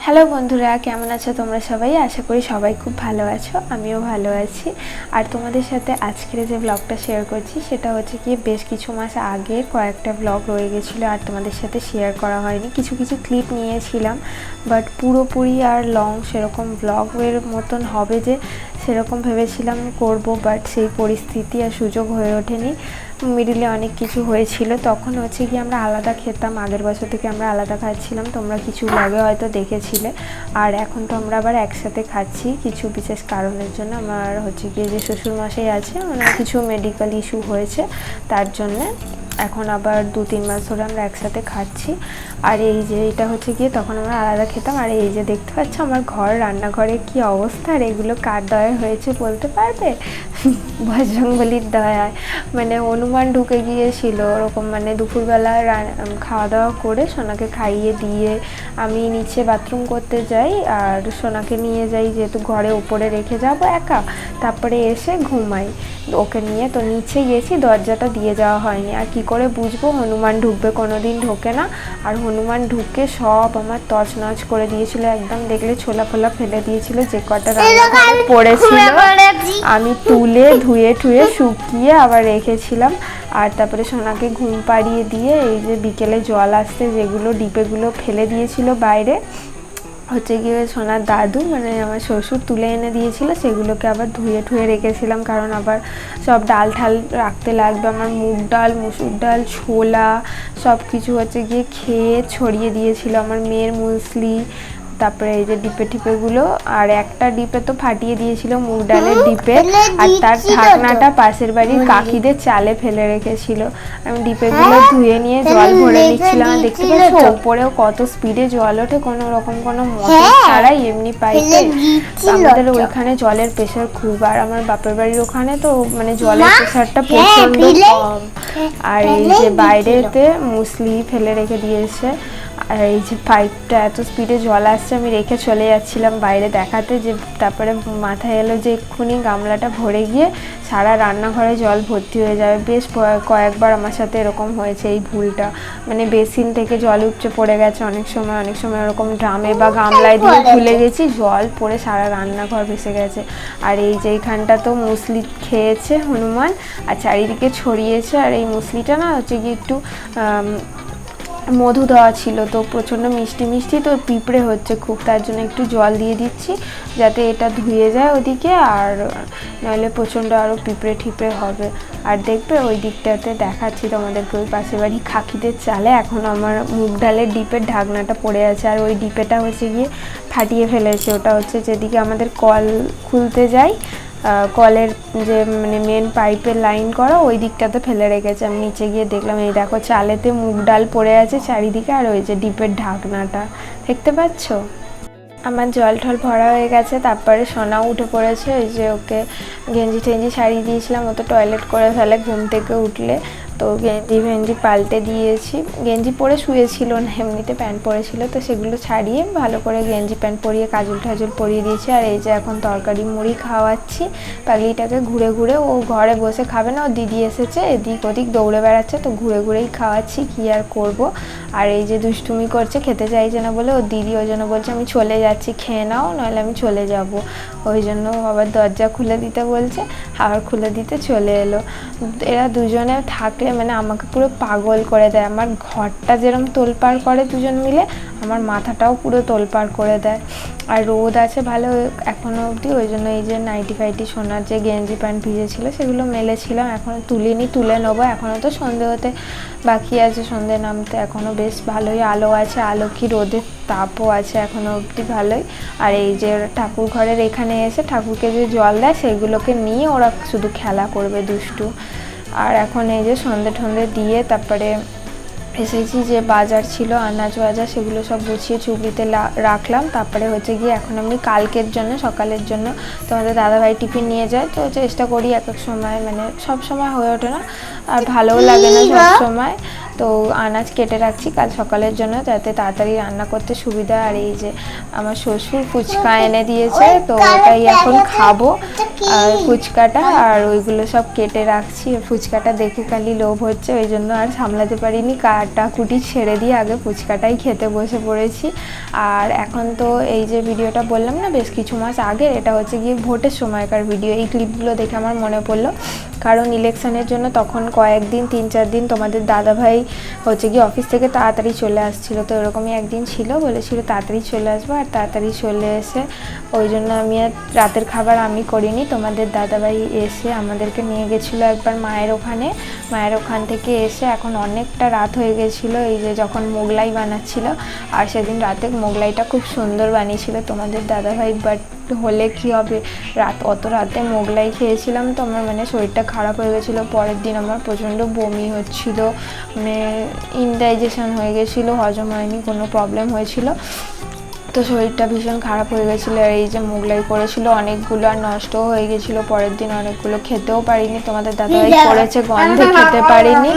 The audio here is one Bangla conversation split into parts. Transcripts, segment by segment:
হ্যালো বন্ধুরা, কেমন আছো তোমরা সবাই? আশা করি সবাই খুব ভালো আছো, আমিও ভালো আছি। আর তোমাদের সাথে আজকের যে ব্লগটা শেয়ার করছি সেটা হচ্ছে কি বেশ কিছু মাস আগের কয়েকটা ব্লগ রয়ে গেছিলো আর তোমাদের সাথে শেয়ার করা হয়নি। কিছু কিছু ক্লিপ নিয়েছিলাম, বাট পুরোপুরি আর লং সেরকম ব্লগের মতন হবে যে সেরকম ভেবেছিলাম করব, বাট সেই পরিস্থিতি আর সুযোগ হয়ে ওঠেনি। মিডিলে অনেক কিছু হয়েছিল। তখন হচ্ছে কি আমরা আলাদা খেতাম, আগের বছর থেকে আমরা আলাদা খাচ্ছিলাম, তোমরা কিছু ব্লগে হয়তো দেখেছিলে। আর এখন তো আমরা আবার একসাথে খাচ্ছি কিছু বিশেষ কারণের জন্য। আমার হচ্ছে গিয়ে যে শ্বশুরমশাই আছে, ওনার কিছু মেডিকেল ইস্যু হয়েছে, তার জন্যে এখন আবার 2-3 মাস ধরে আমরা একসাথে খাচ্ছি। আর এই যে এটা হচ্ছে গিয়ে তখন আমরা আলাদা খেতাম। আর এই যে দেখতে পাচ্ছ আমার ঘর, রান্নাঘরে কি অবস্থা, আর এগুলো কার দয়া হয়েছে বলতে পারবে? বজরংবলির দয়ায়। মানে হনুমান ঢুকে গিয়েছিল ওরকম, মানে দুপুরবেলা খাওয়া দাওয়া করে সোনাকে খাইয়ে দিয়ে আমি নিচে বাথরুম করতে যাই, আর সোনাকে নিয়ে যাই যেহেতু ঘরে উপরে রেখে যাব একা, তারপরে এসে ঘুমাই ওকে নিয়ে। তো নিচে গেছি, দরজাটা দিয়ে যাওয়া হয়নি। আর কি করে বুঝবো হনুমান ঢুকবে? কোনো দিন ঢোকে না। আর হনুমান ঢুকে সব আমার তছনছ করে দিয়েছিল, একদম দেখলে ছোলা ফোলা ফেলে দিয়েছিল। যে কটা রান্নাঘরে পড়েছিল আমি তুলে ধুয়ে ঠুয়ে শুকিয়ে আবার রেখেছিলাম। আর তারপরে সোনাকে ঘুম পাড়িয়ে দিয়ে এই যে বিকেলে জল আসতে যেগুলো ডিপেগুলো ফেলে দিয়েছিল বাইরে, হচ্ছে গিয়ে সোনার দাদু মানে আমার শ্বশুর তুলে এনে দিয়েছিল, সেগুলোকে আবার ধুয়ে ঠুয়ে রেখেছিলাম, কারণ আবার সব ডাল ঠাল রাখতে লাগবে। আমার মুগ ডাল, মুসুর ডাল, ছোলা সব কিছু হচ্ছে গিয়ে খেয়ে ছড়িয়ে দিয়েছিল। আমার মেয়ের মুসলি, তারপরে এই যে ডিপে টিপেগুলো, আর একটা ডিপে তো ফাটিয়ে দিয়েছিল মুগ ডালের ডিপে, আর তার ঢাকনাটা পাশের বাড়ির কাকিদের চালে ফেলে রেখেছিল। আমি ডিপেগুলো ধুয়ে নিয়ে জল ভরে নিচ্ছিলাম। দেখতে পাচ্ছ ওপরেও কত স্পিডে জল ওঠে, কোনো রকম কোনো মোটর ছাড়াই এমনি পাইপে। আমাদের ওইখানে জলের প্রেশার খুব, আর আমার বাপের বাড়ির ওখানে তো মানে জলের প্রেশারটা প্রচন্ড কম। আর এই যে বাইরেতে মুসলি ফেলে রেখে দিয়েছে, আর এই যে পাইপটা এত স্পিডে জল আসছে, আমি রেখে চলে যাচ্ছিলাম বাইরে দেখাতে, যে তারপরে মাথায় এলো যে এক্ষুনি গামলাটা ভরে গিয়ে সারা রান্নাঘরে জল ভর্তি হয়ে যাবে। বেশ কয়েকবার আমার সাথে এরকম হয়েছে এই ভুলটা, মানে বেসিন থেকে জল উপচে পড়ে গেছে অনেক সময় ওরকম ড্রামে বা গামলায় দিয়ে ভুলে গেছি, জল পড়ে সারা রান্নাঘর ভেসে গেছে। আর এই যে এইখানটা তো মুসলি খেয়েছে হনুমান আর চারিদিকে ছড়িয়েছে। আর এই মুসলিটা না হচ্ছে কি একটু মধু দেওয়া ছিল, তো প্রচণ্ড মিষ্টি মিষ্টি, তো পিঁপড়ে হচ্ছে খুব, তার জন্য একটু জল দিয়ে দিচ্ছি যাতে এটা ধুয়ে যায় ওদিকে, আর নইলে প্রচণ্ড আরও পিঁপড়ে ঠিপড়ে হবে। আর দেখবে ওই দিকটাতে দেখাচ্ছি তোমাদেরকে, ওই পাশের বাড়ি খাকিদের চালে এখন আমার মুগ ডালের ডিপের ঢাকনাটা পড়ে আছে, আর ওই ডিপেটা হচ্ছে গিয়ে ফাটিয়ে ফেলেছে। ওটা হচ্ছে যেদিকে আমাদের কল খুলতে যাই, কলের যে মানে মেন পাইপের লাইন করা, ওই দিকটাতে ফেলে রেখেছে। আমি নিচে গিয়ে দেখলাম, এই দেখো চালেতে মুগ ডাল পড়ে আছে চারিদিকে, আর ওই যে ডিপের ঢাকনাটা দেখতে পাচ্ছ। আমার জল ঠল ভরা হয়ে গেছে, তারপরে সোনাও উঠে পড়েছে। ওই যে ওকে গেঞ্জি টেঞ্জি সারিয়ে দিয়েছিলাম, ও তো টয়লেট করে ফেলে ঘুম থেকে উঠলে, তো গেঞ্জি ফেঞ্জি পাল্টে দিয়েছি। গেঞ্জি পরে শুয়েছিল না, এমনিতে প্যান্ট পরেছিল, তো সেগুলো ছাড়িয়ে ভালো করে গেঞ্জি প্যান্ট পরিয়ে কাজল টাজল পরিয়ে দিয়েছি। আর এই যে এখন তরকারি মুড়ি খাওয়াচ্ছি পাগলিটাকে ঘুরে ঘুরে। ও ঘরে বসে খাবে না, ও দিদি এসেছে, এদিক ওদিক দৌড়ে বেড়াচ্ছে, তো ঘুরে ঘুরেই খাওয়াচ্ছি, কী আর করব। আর এই যে দুষ্টুমি করছে, খেতে চাইছে না বলে ওর দিদি ওই জন্য বলছে আমি চলে যাচ্ছি, খেয়ে নাও নইলে আমি চলে যাব। ওই জন্য আবার দরজা খুলে দিতে বলছে, আবার খুলে দিতে চলে এলো। এরা দুজনে থাকলে মানে আমাকে পুরো পাগল করে দেয়। আমার ঘরটা যেরকম তোলপাড় করে দুজন মিলে, আমার মাথাটাও পুরো তোলপাড় করে দেয়। আর রোদ আছে ভালো এখনও অবধি, ওই জন্য এই যে নাইটি ফাইটি সোনার যে গেঞ্জি প্যান্ট ভিজেছিল সেগুলো মেলেছিলাম, এখনও তুলিনি, তুলে নেবো। এখনও তো সন্ধে হতে বাকি আছে, সন্ধে নামতে এখনও বেশ ভালোই আলো আছে, আলো কি রোদের তাপও আছে এখনও অবধি ভালোই। আর এই যে ঠাকুর ঘরের এখানে এসে ঠাকুরকে যে জল দেয় সেগুলোকে নিয়ে ওরা শুধু খেলা করবে দুষ্টু। আর এখন এই যে সন্ধে ঠন্ধে দিয়ে তারপরে এসেছি, যে বাজার ছিল আনাজ বাজার সেগুলো সব গুছিয়ে চুবড়িতে রাখলাম। তারপরে হচ্ছে গিয়ে এখন আমি কালকের জন্য সকালের জন্য তোমাদের দাদাভাই টিফিন নিয়ে যায়, তো চেষ্টা করি এক এক সময়, মানে সব সময় হয়ে ওঠে না আর ভালোও লাগে না সব সময়, তো আনাজ কেটে রাখছি কাল সকালের জন্য যাতে তাড়াতাড়ি রান্না করতে সুবিধা। আর এই যে আমার শ্বশুর ফুচকা এনে দিয়েছে, তো ওটাই এখন খাবো আর ফুচকাটা, আর ওইগুলো সব কেটে রাখছি। ফুচকাটা দেখে খালি লোভ হচ্ছে, ওই জন্য আর সামলাতে পারিনি, কাটাকুটি ছেড়ে দিয়ে আগে ফুচকাটাই খেতে বসে পড়েছি। আর এখন তো এই যে ভিডিওটা বললাম না বেশ কিছু মাস আগের, এটা হচ্ছে গিয়ে ভোটের সময়কার ভিডিও। এই ক্লিপগুলো দেখে আমার মনে পড়লো, কারণ ইলেকশনের জন্য তখন কয়েকদিন 3-4 দিন তোমাদের দাদাভাই হচ্ছে গিয়ে অফিস থেকে তাড়াতাড়ি চলে আসছিলো। তো এরকমই একদিন ছিল, বলেছিল তাড়াতাড়ি চলে আসবো, আর তাড়াতাড়ি চলে এসে ওই জন্য আমি আর রাতের খাবার আমি করিনি। তোমাদের দাদাভাই এসে আমাদেরকে নিয়ে গেছিলো একবার মায়ের ওখানে। মায়ের ওখান থেকে এসে এখন অনেকটা রাত হয়ে গেছিলো, এই যে যখন মোগলাই বানাচ্ছিল। আর সেদিন রাতে মোগলাইটা খুব সুন্দর বানিয়েছিল তোমাদের দাদাভাই, বাট হলে কি হবে, অত রাতে মোগলাই খেয়েছিলাম তো আমার মানে শরীরটা খারাপ হয়ে গেছিলো। পরের দিন আমার প্রচণ্ড বমি হচ্ছিল, মানে ইনডাইজেশন হয়ে গেছিলো, হজম হয়নি, কোনো প্রবলেম হয়েছিল, তো শরীরটা ভীষণ খারাপ হয়ে গেছিলো। আর এই যে মোগলাই করেছিল অনেকগুলো, আর নষ্টও হয়ে গেছিলো পরের দিন অনেকগুলো, খেতেও পারিনি। তোমাদের দাদাভাই করেছে গন্ধে খেতে পারিনি,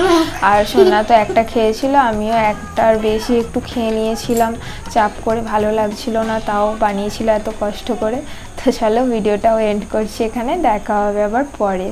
আর সোনা তো একটা খেয়েছিল, আমিও একটার বেশি একটু খেয়ে নিয়েছিলাম চাপ করে, ভালো লাগছিল না, তাও বানিয়েছিল এত কষ্ট করে। তো চলো ভিডিওটাও এন্ড করছি এখানে, দেখা হবে আবার পরে।